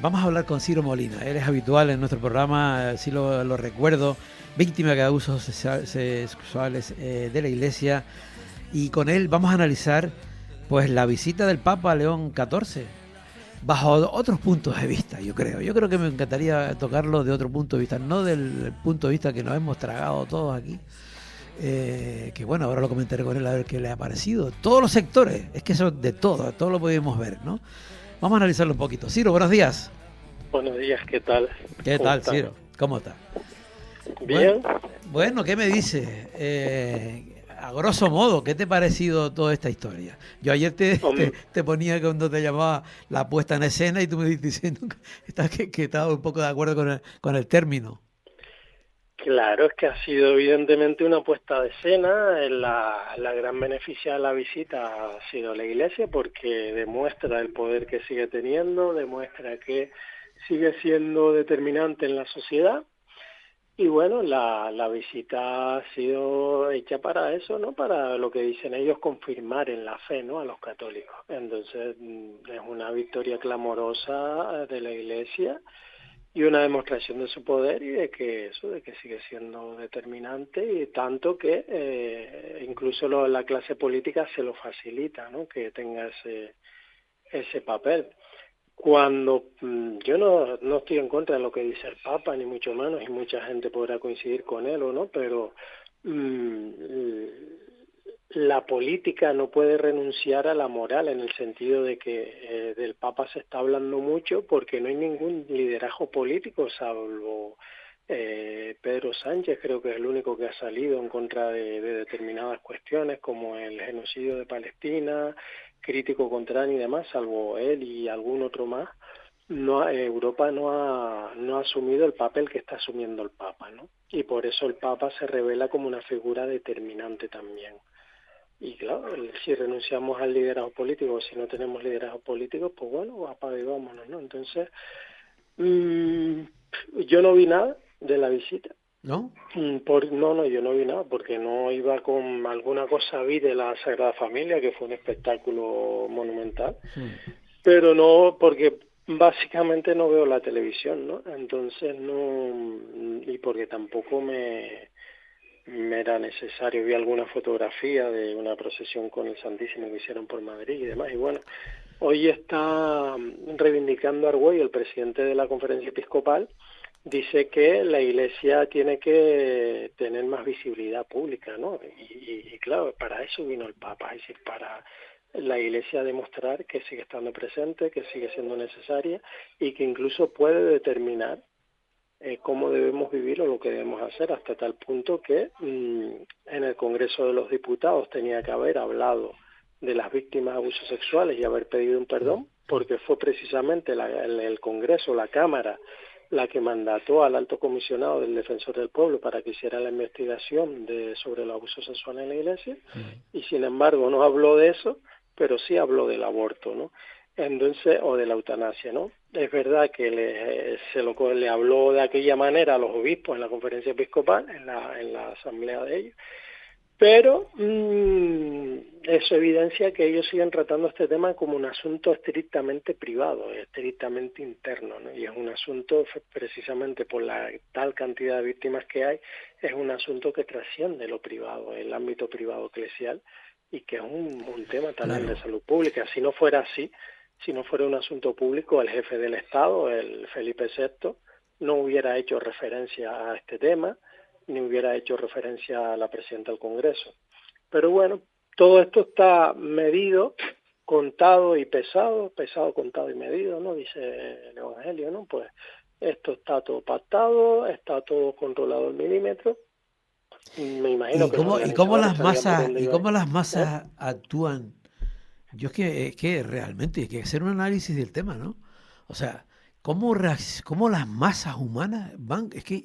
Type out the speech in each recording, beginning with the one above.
Vamos a hablar con Ciro Molina. Él es habitual en nuestro programa, sí lo recuerdo, víctima de abusos sexuales de la Iglesia. Y con él vamos a analizar pues la visita del Papa a León XIV bajo otros puntos de vista, yo creo. Yo creo que me encantaría tocarlo de otro punto de vista, no del punto de vista que nos hemos tragado todos aquí. Que bueno, ahora lo comentaré con él a ver qué le ha parecido. Todos los sectores, es que eso de todo lo podemos ver, ¿no? Vamos a analizarlo un poquito. Ciro, buenos días. Buenos días, ¿qué tal? ¿Qué tal, Ciro? ¿Cómo está? Bien. Bueno, ¿qué me dice? A grosso modo, ¿qué te ha parecido toda esta historia? Yo ayer te ponía cuando te llamaba la puesta en escena y tú me dices diciendo que estaba un poco de acuerdo con el término. Claro, es que ha sido evidentemente una puesta de escena. La gran beneficia de la visita ha sido la Iglesia, porque demuestra el poder que sigue teniendo, demuestra que sigue siendo determinante en la sociedad. Y bueno, la visita ha sido hecha para eso, ¿no? Para lo que dicen ellos, confirmar en la fe, ¿no? A los católicos. Entonces, es una victoria clamorosa de la Iglesia y una demostración de su poder y de que sigue siendo determinante, y tanto que incluso la clase política se lo facilita, ¿no? Que tenga ese papel. Cuando yo no estoy en contra de lo que dice el Papa, ni mucho menos, y mucha gente podrá coincidir con él o no, pero la política no puede renunciar a la moral, en el sentido de que del Papa se está hablando mucho porque no hay ningún liderazgo político, salvo Pedro Sánchez, creo que es el único que ha salido en contra de determinadas cuestiones, como el genocidio de Palestina, crítico con Trump y demás, salvo él y algún otro más. Europa no ha asumido el papel que está asumiendo el Papa, ¿no? Y por eso el Papa se revela como una figura determinante también. Y claro, si renunciamos al liderazgo político, o si no tenemos liderazgo político, pues bueno, apaga y vámonos, ¿no? Entonces, yo no vi nada de la visita. ¿No? No, yo no vi nada, porque no iba con alguna cosa, vi de la Sagrada Familia, que fue un espectáculo monumental, pero no, porque básicamente no veo la televisión, ¿no? Entonces no, y porque tampoco me era necesario. Vi alguna fotografía de una procesión con el Santísimo que hicieron por Madrid y demás, y bueno, hoy está reivindicando Argüello, el presidente de la Conferencia Episcopal, dice que la Iglesia tiene que tener más visibilidad pública, ¿no? Y claro, para eso vino el Papa, es decir, para la Iglesia demostrar que sigue estando presente, que sigue siendo necesaria y que incluso puede determinar cómo debemos vivir o lo que debemos hacer, hasta tal punto que en el Congreso de los Diputados tenía que haber hablado de las víctimas de abusos sexuales y haber pedido un perdón, porque fue precisamente el Congreso, la Cámara, la que mandató al Alto Comisionado del Defensor del Pueblo para que hiciera la investigación sobre los abusos sexuales en la Iglesia, y sin embargo no habló de eso, pero sí habló del aborto, ¿no? Entonces, o de la eutanasia, ¿no? Es verdad que le habló de aquella manera a los obispos en la conferencia episcopal, en la asamblea de ellos, pero eso evidencia que ellos siguen tratando este tema como un asunto estrictamente privado, estrictamente interno, ¿no? Y es un asunto, precisamente por la tal cantidad de víctimas que hay, es un asunto que trasciende lo privado, el ámbito privado eclesial, y que es un tema también de salud pública. Si no fuera así, si no fuera un asunto público, el jefe del Estado, el Felipe VI, no hubiera hecho referencia a este tema, ni hubiera hecho referencia a la presidenta del Congreso. Pero bueno, todo esto está medido, contado y pesado, contado y medido, ¿no? Dice el Evangelio, ¿no? Pues esto está todo pactado, está todo controlado al milímetro. Me imagino ¿Y cómo las masas actúan? Yo es que realmente hay que hacer un análisis del tema, ¿no? O sea, ¿cómo las masas humanas van? Es que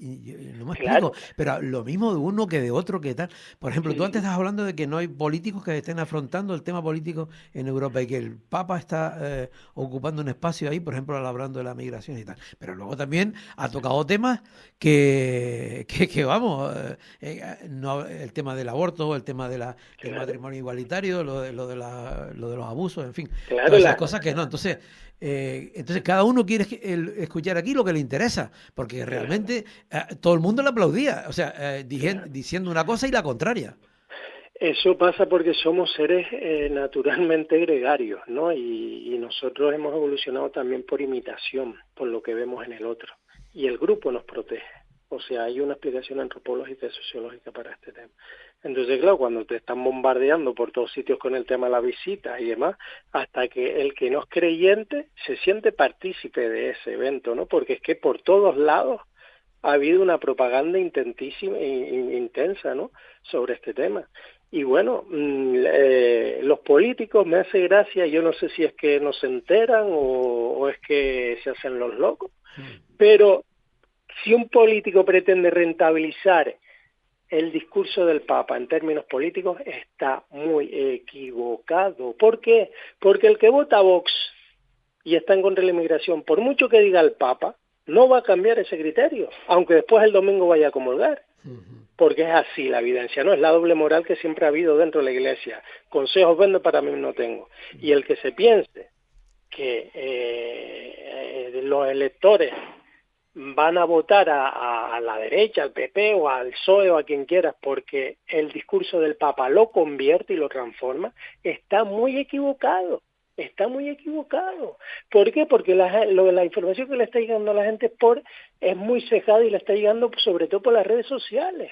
no me explico, pero lo mismo de uno que de otro, que tal. Por ejemplo, tú antes estás hablando de que no hay políticos que estén afrontando el tema político en Europa y que el Papa está ocupando un espacio ahí, por ejemplo, hablando de la migración y tal. Pero luego también ha tocado temas que vamos, no, el tema del aborto, el tema del matrimonio igualitario, lo de los abusos, en fin, todas esas cosas que no. Entonces, Entonces cada uno quiere escuchar aquí lo que le interesa, porque realmente todo el mundo le aplaudía, o sea, diciendo una cosa y la contraria. Eso pasa porque somos seres naturalmente gregarios, ¿no? Y nosotros hemos evolucionado también por imitación, por lo que vemos en el otro. Y el grupo nos protege. O sea, hay una explicación antropológica y sociológica para este tema. Entonces, claro, cuando te están bombardeando por todos sitios con el tema de la visita y demás, hasta que el que no es creyente se siente partícipe de ese evento, ¿no? Porque es que por todos lados ha habido una propaganda intensa, ¿no?, sobre este tema. Y bueno, los políticos, me hace gracia, yo no sé si es que no se enteran o es que se hacen los locos, pero si un político pretende rentabilizar el discurso del Papa en términos políticos, está muy equivocado. ¿Por qué? Porque el que vota a Vox y está en contra de la inmigración, por mucho que diga el Papa, no va a cambiar ese criterio, aunque después el domingo vaya a comulgar. Porque es así la evidencia, ¿no? Es la doble moral que siempre ha habido dentro de la Iglesia. Consejos vendo, para mí no tengo. Y el que se piense que los electores van a votar a la derecha, al PP o al PSOE o a quien quieras, porque el discurso del Papa lo convierte y lo transforma, está muy equivocado. Está muy equivocado. ¿Por qué? Porque la información que le está llegando a la gente es muy cejada y le está llegando sobre todo por las redes sociales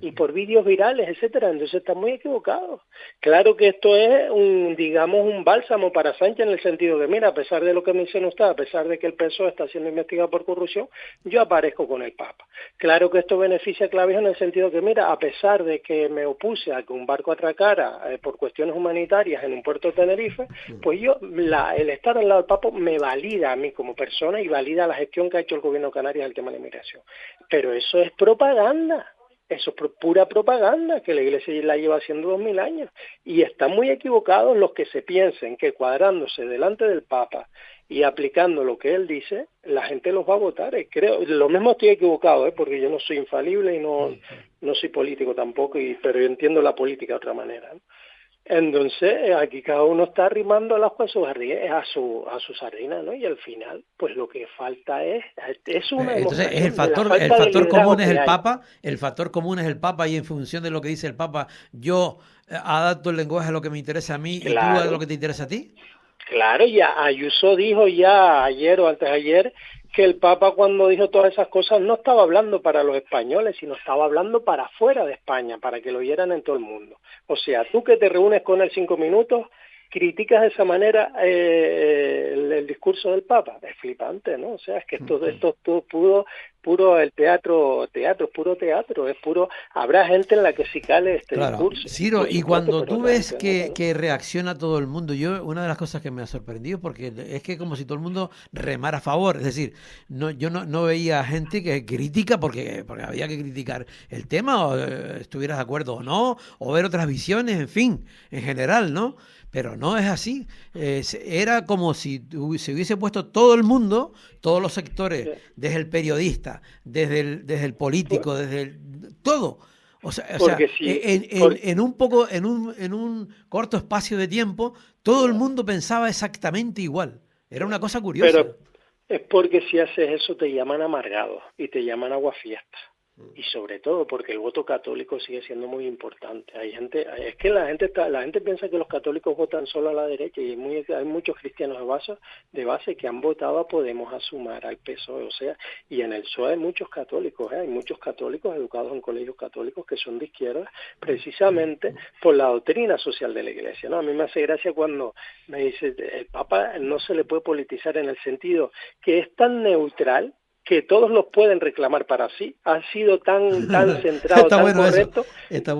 y por vídeos virales, etcétera. Entonces está muy equivocado. Claro que esto es un bálsamo para Sánchez, en el sentido que, mira, a pesar de lo que menciona usted, a pesar de que el PSOE está siendo investigado por corrupción, yo aparezco con el Papa. Claro que esto beneficia a Clavijo en el sentido que, mira, a pesar de que me opuse a que un barco atracara por cuestiones humanitarias en un puerto de Tenerife, pues el estar al lado del Papa me valida a mí como persona y valida la gestión que ha hecho el gobierno de Canarias en el tema de la inmigración. Pero eso es propaganda. Eso es pura propaganda que la Iglesia la lleva haciendo 2000 años. Y están muy equivocados los que se piensen que cuadrándose delante del Papa y aplicando lo que él dice, la gente los va a votar. Creo, lo mismo estoy equivocado, porque yo no soy infalible y no soy político tampoco, pero yo entiendo la política de otra manera, ¿no? Entonces, aquí cada uno está arrimando el ajo a su sardina, ¿no? Y al final, pues lo que falta es una entonces demostración el factor común es el Papa, el factor común es el Papa, y en función de lo que dice el Papa, yo adapto el lenguaje a lo que me interesa a mí, claro, y tú a lo que te interesa a ti. Claro, ya Ayuso dijo ya ayer o antes de ayer que el Papa, cuando dijo todas esas cosas, no estaba hablando para los españoles, sino estaba hablando para fuera de España, para que lo oyeran en todo el mundo. O sea, tú que te reúnes con él 5 minutos, criticas de esa manera el discurso del Papa. Es flipante, ¿no? O sea, es que esto es todo puro el teatro, es puro teatro, es puro... Habrá gente en la que sí cale este discurso. Ciro, y cuando tú ves que reacciona todo el mundo, una de las cosas que me ha sorprendido, porque es que como si todo el mundo remara a favor, es decir, yo no veía gente que critica porque había que criticar el tema, o estuvieras de acuerdo o no, o ver otras visiones, en fin, en general, ¿no? Pero no es así. Era como si se hubiese puesto todo el mundo, todos los sectores, desde el periodista, desde el político, desde todo. O sea, en un corto espacio de tiempo, todo el mundo pensaba exactamente igual. Era una cosa curiosa. Pero es porque si haces eso te llaman amargado y te llaman aguafiestas. Y sobre todo porque el voto católico sigue siendo muy importante. Hay que la gente piensa que los católicos votan solo a la derecha, y hay muchos cristianos de base que han votado a Podemos, a Sumar, al PSOE, o sea, y en el PSOE hay muchos católicos, hay muchos católicos educados en colegios católicos que son de izquierda, precisamente por la doctrina social de la Iglesia, ¿no? A mí me hace gracia cuando me dice, el Papa no se le puede politizar, en el sentido que es tan neutral que todos los pueden reclamar para sí, ha sido tan centrado, tan bueno, correcto,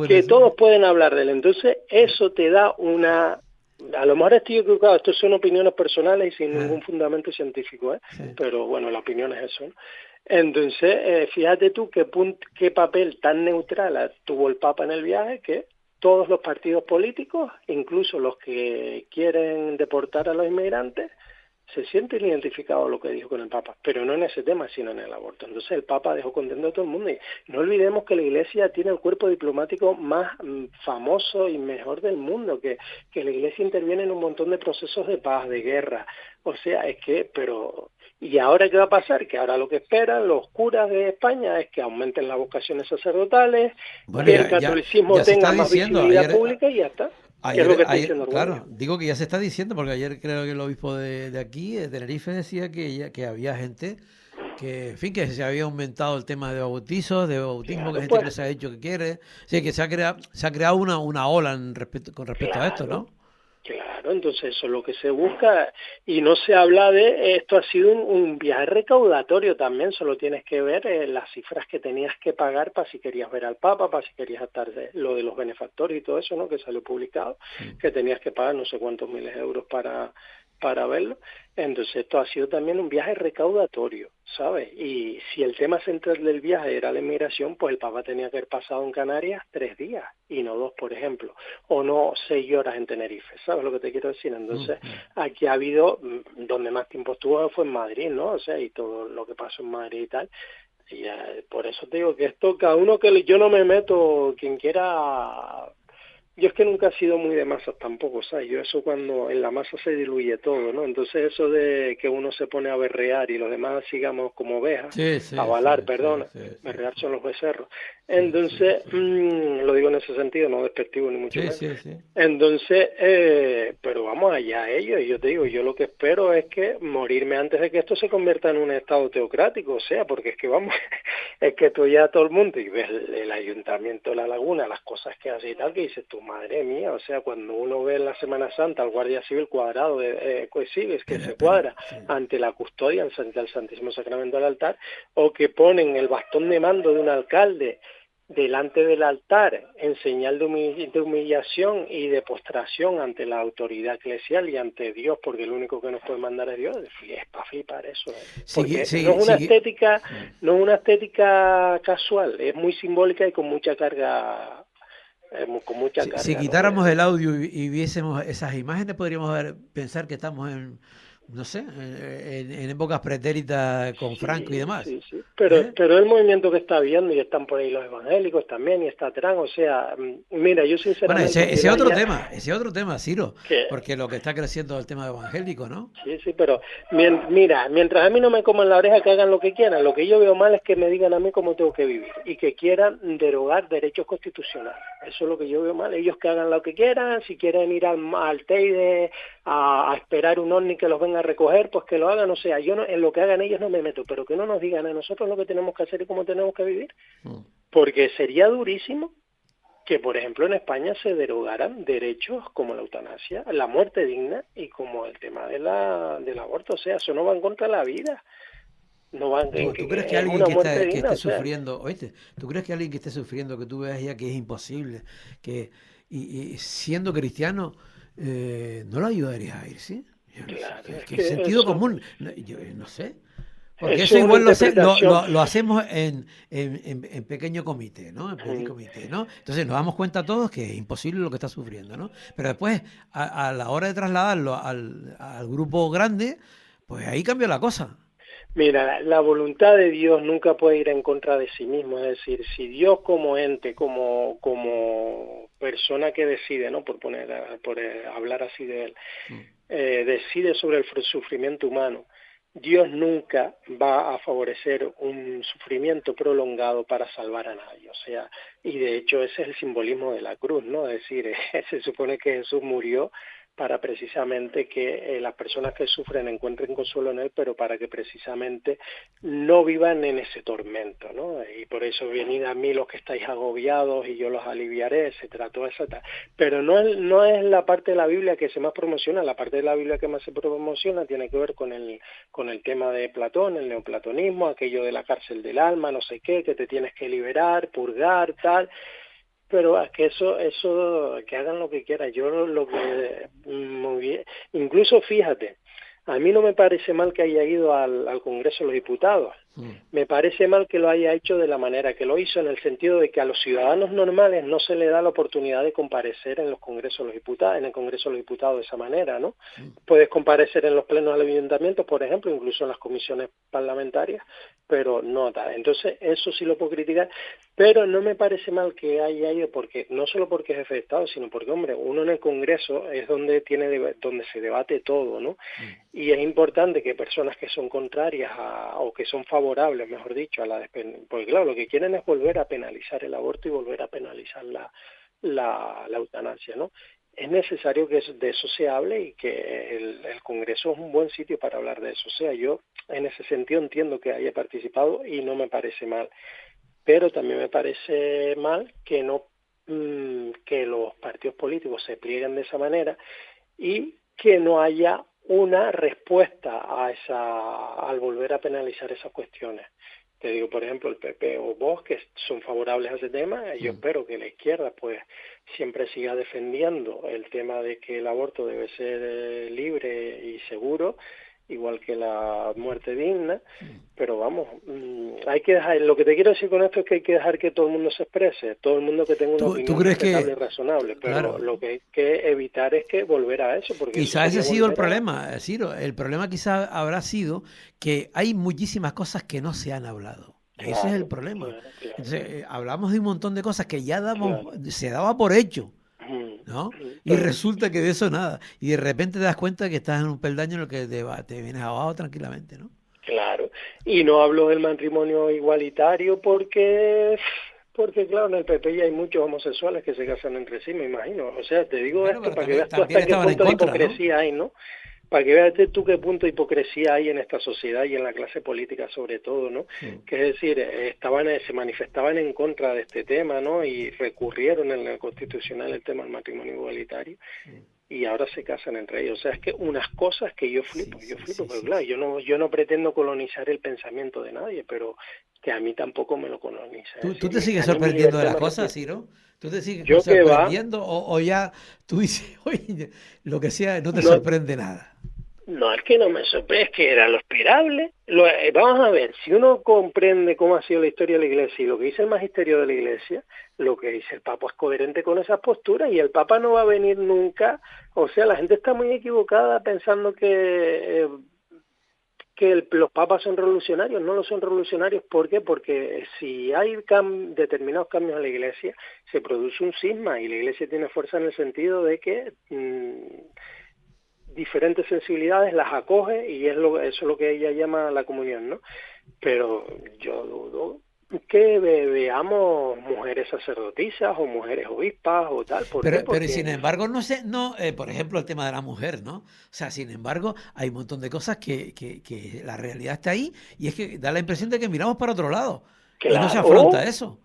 que todos pueden hablar de él. Entonces, eso te da a lo mejor estoy equivocado, esto son opiniones personales y sin ningún fundamento científico, pero bueno, la opinión es eso, ¿no? Entonces, fíjate tú qué papel tan neutral tuvo el Papa en el viaje, que todos los partidos políticos, incluso los que quieren deportar a los inmigrantes, se sienten identificados lo que dijo con el Papa, pero no en ese tema, sino en el aborto. Entonces el Papa dejó contento a todo el mundo, y no olvidemos que la Iglesia tiene el cuerpo diplomático más famoso y mejor del mundo, que la Iglesia interviene en un montón de procesos de paz, de guerra. O sea, es que, pero... ¿Y ahora qué va a pasar? Que ahora lo que esperan los curas de España es que aumenten las vocaciones sacerdotales, Bueno, que el catolicismo ya se tenga está más diciendo, visibilidad pública, y ya está. Es lo que está diciendo claro, digo que ya se está diciendo, porque ayer creo que el obispo de aquí, de Tenerife, decía que había gente que, en fin, que se había aumentado el tema de bautizos, de bautismo, Claro, que hay gente pues, que les ha dicho que quiere. Sí, que se ha creado una ola con respecto a esto, ¿no? Claro, entonces eso es lo que se busca, y no se habla de esto. Ha sido un viaje recaudatorio también. Solo tienes que ver las cifras que tenías que pagar para si querías ver al Papa, para si querías estar lo de los benefactores y todo eso, ¿no? Que salió publicado, que tenías que pagar no sé cuántos miles de euros para verlo. Entonces esto ha sido también un viaje recaudatorio, ¿sabes? Y si el tema central del viaje era la inmigración, pues el Papa tenía que haber pasado en Canarias 3 días y no 2, por ejemplo, o no 6 horas en Tenerife, ¿sabes lo que te quiero decir? Entonces aquí ha habido, donde más tiempo estuvo fue en Madrid, ¿no? O sea, y todo lo que pasó en Madrid y tal. Y por eso te digo que esto, cada uno yo no me meto, quien quiera. Yo es que nunca he sido muy de masas tampoco, ¿sabes? Yo eso, cuando en la masa se diluye todo, ¿no? Entonces eso de que uno se pone a berrear y los demás sigamos como ovejas, a balar, perdona, berrear son los becerros. Entonces, lo digo en ese sentido, no despectivo ni mucho menos. Entonces, pero vamos allá ellos, y yo te digo, yo lo que espero es que morirme antes de que esto se convierta en un estado teocrático, o sea, porque es que vamos, es que tú ya todo el mundo, y ves el ayuntamiento de La Laguna, las cosas que hace y tal, que dices tú, madre mía, o sea, cuando uno ve en la Semana Santa al guardia civil cuadrado, pues sí, es que se cuadra ante la custodia, ante el Santísimo Sacramento del altar, o que ponen el bastón de mando de un alcalde delante del altar en señal de humillación y de postración ante la autoridad eclesial y ante Dios, porque el único que nos puede mandar es Dios. Es para flipar eso, porque no es una estética, no es una estética casual, es muy simbólica y con mucha carga. Si quitáramos el audio y viésemos esas imágenes, podríamos pensar que estamos en, no sé, en épocas pretéritas con Franco y demás. Sí. Pero el movimiento que está viendo, y están por ahí los evangélicos también, y está Trump, o sea, mira, yo sinceramente... Bueno, ese otro tema, Ciro, porque lo que está creciendo es el tema evangélico, ¿no? Sí, pero mira, mientras a mí no me coman la oreja, que hagan lo que quieran. Lo que yo veo mal es que me digan a mí cómo tengo que vivir, y que quieran derogar derechos constitucionales. Eso es lo que yo veo mal. Ellos que hagan lo que quieran, si quieren ir al Teide a esperar un ovni que los venga a recoger, pues que lo hagan. O sea, yo no, en lo que hagan ellos no me meto, pero que no nos digan a nosotros lo que tenemos que hacer y cómo tenemos que vivir, porque sería durísimo que, por ejemplo, en España se derogaran derechos como la eutanasia, la muerte digna, y como el tema del aborto. O sea, eso no va en contra de la vida. No van ¿Tú crees que alguien que esté sufriendo, oíste? ¿Tú crees que alguien que esté sufriendo, que tú veas ya que es imposible, que y siendo cristiano, no lo ayudarías a ir, sí? Claro, que sentido común, yo no sé. Porque eso igual lo hacemos en pequeño comité, ¿no? En petit comité, ¿no? Entonces nos damos cuenta todos que es imposible lo que está sufriendo, ¿no? Pero después, a la hora de trasladarlo al grupo grande, pues ahí cambia la cosa. Mira, la voluntad de Dios nunca puede ir en contra de sí mismo. Es decir, si Dios como ente, como persona que decide, ¿no? Por hablar así de él, decide sobre el sufrimiento humano, Dios nunca va a favorecer un sufrimiento prolongado para salvar a nadie. O sea, y de hecho ese es el simbolismo de la cruz, ¿no? Es decir, se supone que Jesús murió para precisamente que las personas que sufren encuentren consuelo en él, pero para que precisamente no vivan en ese tormento, ¿no? Y por eso venid a mí los que estáis agobiados y yo los aliviaré, etcétera, todo eso. Pero no es la parte de la Biblia que se más promociona. La parte de la Biblia que más se promociona tiene que ver con el tema de Platón, el neoplatonismo, aquello de la cárcel del alma, no sé qué, que te tienes que liberar, purgar, tal. Pero es que eso que hagan lo que quieran. Yo lo que muy bien, incluso fíjate, a mí no me parece mal que haya ido al Congreso de los Diputados, Me parece mal que lo haya hecho de la manera que lo hizo, en el sentido de que a los ciudadanos normales no se le da la oportunidad de comparecer en los congresos de los diputados, en el Congreso de los Diputados de esa manera, ¿no? Puedes comparecer en los plenos del ayuntamiento, por ejemplo, incluso en las comisiones parlamentarias, pero no tal. Entonces, eso sí lo puedo criticar, pero no me parece mal que haya ido, porque no solo porque es jefe de Estado, sino porque, hombre, uno en el Congreso es donde donde se debate todo, ¿no? Y es importante que personas que son contrarias o que son favorables, mejor dicho, porque claro, lo que quieren es volver a penalizar el aborto y volver a penalizar la eutanasia, ¿no? Es necesario que de eso se hable y que el Congreso es un buen sitio para hablar de eso. O sea, yo en ese sentido entiendo que haya participado y no me parece mal, pero también me parece mal que que los partidos políticos se plieguen de esa manera y que no haya una respuesta al volver a penalizar esas cuestiones. Te digo, por ejemplo, el PP o Vox, que son favorables a ese tema, yo espero que la izquierda pues siempre siga defendiendo el tema de que el aborto debe ser libre y seguro, igual que la muerte digna, pero vamos, hay que dejar, lo que te quiero decir con esto es que hay que dejar que todo el mundo se exprese, todo el mundo que tenga una opinión respetable y razonable, pero claro, lo que hay que evitar es que volver a eso. Porque quizás ese ha sido el problema, Ciro. El problema quizás habrá sido que hay muchísimas cosas que no se han hablado. Claro, ese es el problema. Claro. Entonces, hablamos de un montón de cosas que ya se daba por hecho, ¿no? Y resulta que de eso nada. Y de repente te das cuenta que estás en un peldaño en el que te vienes abajo tranquilamente, ¿no? Claro. Y no hablo del matrimonio igualitario porque claro, en el PP ya hay muchos homosexuales que se casan entre sí, me imagino. O sea, te digo esto para que veas tú hasta qué punto de hipocresía hay, ¿no? Para que veas tú qué punto de hipocresía hay en esta sociedad y en la clase política sobre todo, ¿no? Que es decir, se manifestaban en contra de este tema, ¿no? Y recurrieron en el Constitucional el tema del matrimonio igualitario. Y ahora se casan entre ellos. O sea, es que unas cosas que yo flipo, pero claro, yo no pretendo colonizar el pensamiento de nadie, pero que a mí tampoco me lo coloniza. ¿Tú te sigues sorprendiendo de las cosas, Ciro? ¿Tú te sigues sorprendiendo o ya tú dices, oye, lo que sea, no te sorprende nada? No, es que no me sorprende, es que era lo esperable. Vamos a ver, si uno comprende cómo ha sido la historia de la Iglesia y lo que dice el magisterio de la Iglesia, lo que dice el Papa es coherente con esas posturas y el Papa no va a venir nunca. O sea, la gente está muy equivocada pensando que los papas son revolucionarios. No lo son revolucionarios. ¿Por qué? Porque si hay determinados cambios en la Iglesia, se produce un cisma y la Iglesia tiene fuerza en el sentido de que diferentes sensibilidades las acoge y eso es lo que ella llama la comunión, ¿no? Pero yo dudo que veamos mujeres sacerdotisas o mujeres obispas o tal. Pero sin embargo, por ejemplo, el tema de la mujer, ¿no? O sea, sin embargo, hay un montón de cosas que la realidad está ahí y es que da la impresión de que miramos para otro lado. Claro. Y no se afronta eso.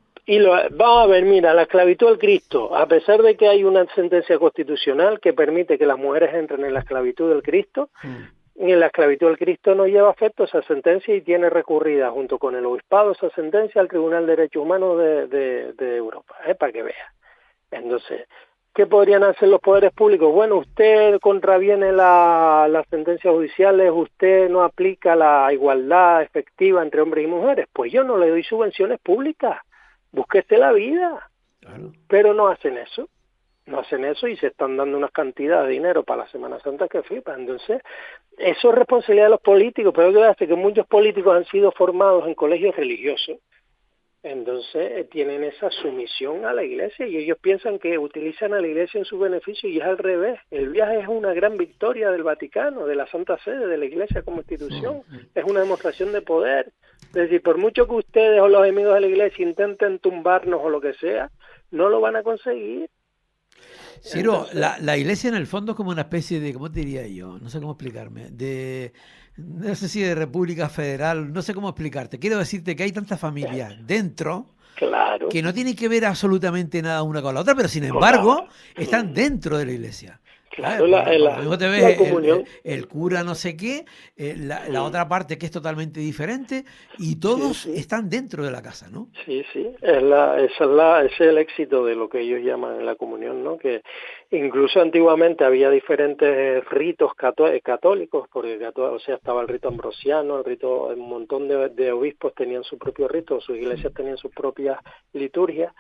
Vamos a ver, mira, la esclavitud del Cristo, a pesar de que hay una sentencia constitucional que permite que las mujeres entren en la esclavitud del Cristo, y en la esclavitud del Cristo no lleva efecto esa sentencia y tiene recurrida junto con el obispado esa sentencia al Tribunal de Derechos Humanos de Europa, para que veas. Entonces, ¿qué podrían hacer los poderes públicos? Bueno, usted contraviene las sentencias judiciales, usted no aplica la igualdad efectiva entre hombres y mujeres, pues yo no le doy subvenciones públicas. Búsquese la vida, claro. Pero no hacen eso y se están dando unas cantidades de dinero para la Semana Santa que flipan. Entonces, eso es responsabilidad de los políticos, pero que hace que muchos políticos han sido formados en colegios religiosos, entonces tienen esa sumisión a la Iglesia y ellos piensan que utilizan a la Iglesia en su beneficio y es al revés. El viaje es una gran victoria del Vaticano, de la Santa Sede, de la Iglesia como institución, es una demostración de poder. Es decir, por mucho que ustedes o los enemigos de la Iglesia intenten tumbarnos o lo que sea, no lo van a conseguir. Ciro, la Iglesia en el fondo es como una especie de, ¿cómo te diría yo? No sé cómo explicarme, no sé si de república federal, no sé cómo explicarte. Quiero decirte que hay tantas familias dentro, claro, que no tienen que ver absolutamente nada una con la otra, pero sin embargo están dentro de la Iglesia. Claro, te ves la comunión. El cura no sé qué, la otra parte que es totalmente diferente, y todos están dentro de la casa, ¿no? Sí, ese es el éxito de lo que ellos llaman la comunión, ¿no? Que incluso antiguamente había diferentes ritos católicos, porque o sea, estaba el rito ambrosiano, un montón de obispos tenían su propio rito, sus iglesias tenían sus propias liturgias.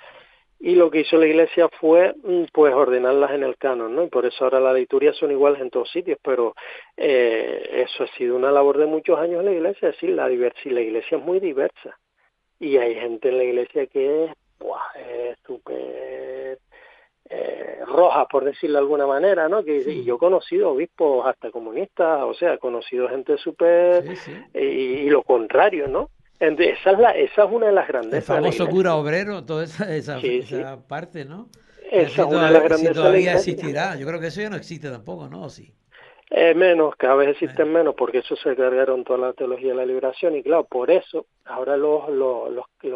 Y lo que hizo la Iglesia fue, pues, ordenarlas en el canon, ¿no? Y por eso ahora las liturgias son iguales en todos sitios, pero eso ha sido una labor de muchos años en la Iglesia, es decir, la Iglesia es muy diversa. Y hay gente en la Iglesia que es súper roja, por decirlo de alguna manera, ¿no? Y yo he conocido obispos hasta comunistas, o sea, he conocido gente súper... Y lo contrario, ¿no? Entonces, esa es una de las grandezas. El famoso cura obrero, toda esa parte, ¿no? Esa es una de las grandezas. Si todavía existirá, yo creo que eso ya no existe tampoco, ¿no? Sí. Menos, cada vez existen menos, porque eso se cargaron toda la teología de la liberación, y claro, por eso ahora los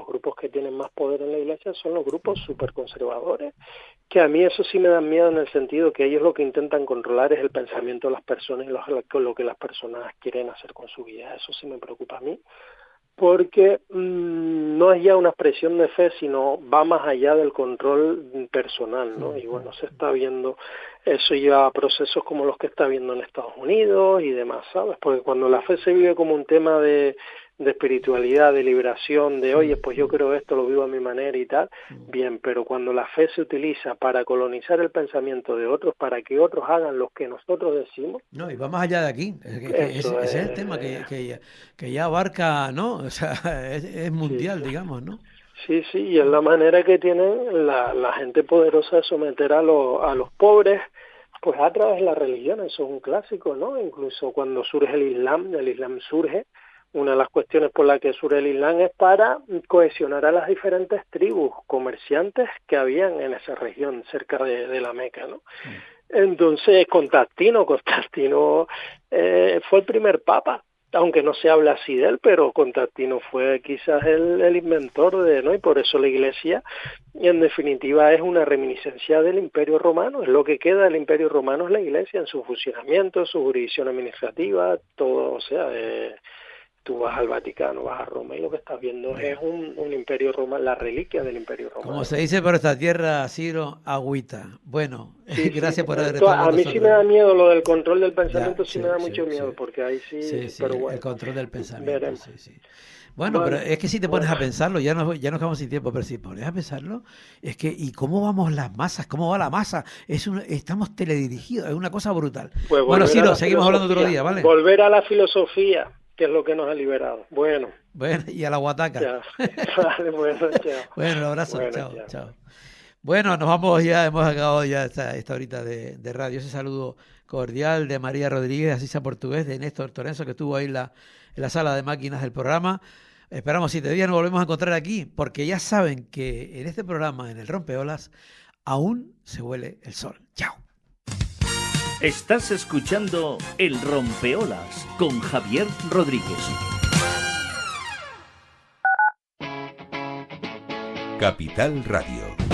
grupos que tienen más poder en la Iglesia son los grupos súper conservadores, que a mí eso sí me da miedo, en el sentido que ellos lo que intentan controlar es el pensamiento de las personas y lo que las personas quieren hacer con su vida. Eso sí me preocupa a mí, porque no es ya una expresión de fe, sino va más allá del control personal, ¿no? Y bueno, se está viendo, eso lleva a procesos como los que está viendo en Estados Unidos y demás, ¿sabes? Porque cuando la fe se vive como un tema de espiritualidad, de liberación, de oye, pues yo creo esto, lo vivo a mi manera y tal, bien, pero cuando la fe se utiliza para colonizar el pensamiento de otros, para que otros hagan lo que nosotros decimos... No, y va más allá de aquí, ese es el tema que ya abarca, ¿no? O sea, es mundial, digamos, ¿no? Sí, y es la manera que tienen la gente poderosa de someter a los pobres, pues a través de la religión. Eso es un clásico, ¿no? Incluso cuando surge el Islam surge, una de las cuestiones por las que surge el Islam es para cohesionar a las diferentes tribus comerciantes que habían en esa región cerca de la Meca, ¿no? Entonces Constantino fue el primer papa, aunque no se habla así de él, pero Constantino fue quizás el inventor ¿no? Y por eso la Iglesia, en definitiva, es una reminiscencia del Imperio Romano. Es lo que queda del Imperio Romano, es la Iglesia en su funcionamiento, su jurisdicción administrativa, todo, o sea, tú vas al Vaticano, vas a Roma, y lo que estás viendo es un Imperio Romano, la reliquia del Imperio Romano. Como se dice por esta tierra, Ciro, agüita. Bueno, gracias por haber estado con nosotros. A mí sí me da miedo lo del control del pensamiento, me da mucho miedo, porque ahí pero bueno. El control del pensamiento, Bueno, pero es que si te pones a pensarlo, ya nos quedamos sin tiempo, pero si pones a pensarlo, es que, ¿y cómo vamos las masas? ¿Cómo va la masa? Estamos teledirigidos, es una cosa brutal. Pues bueno, Ciro, seguimos hablando otro día, ¿vale? Volver a la filosofía, que es lo que nos ha liberado. Bueno, y a la guataca. Vale, bueno, chao. Bueno, un abrazo, chao. Bueno, nos vamos ya, hemos acabado ya esta horita de radio. Ese saludo cordial de María Rodríguez, así sea portugués, de Néstor Torenzo, que estuvo ahí en la sala de máquinas del programa. Esperamos 7 días nos volvemos a encontrar aquí, porque ya saben que en este programa, en el Rompeolas, aún se huele el sol. Chao. Estás escuchando El Rompeolas con Javier Rodríguez. Capital Radio.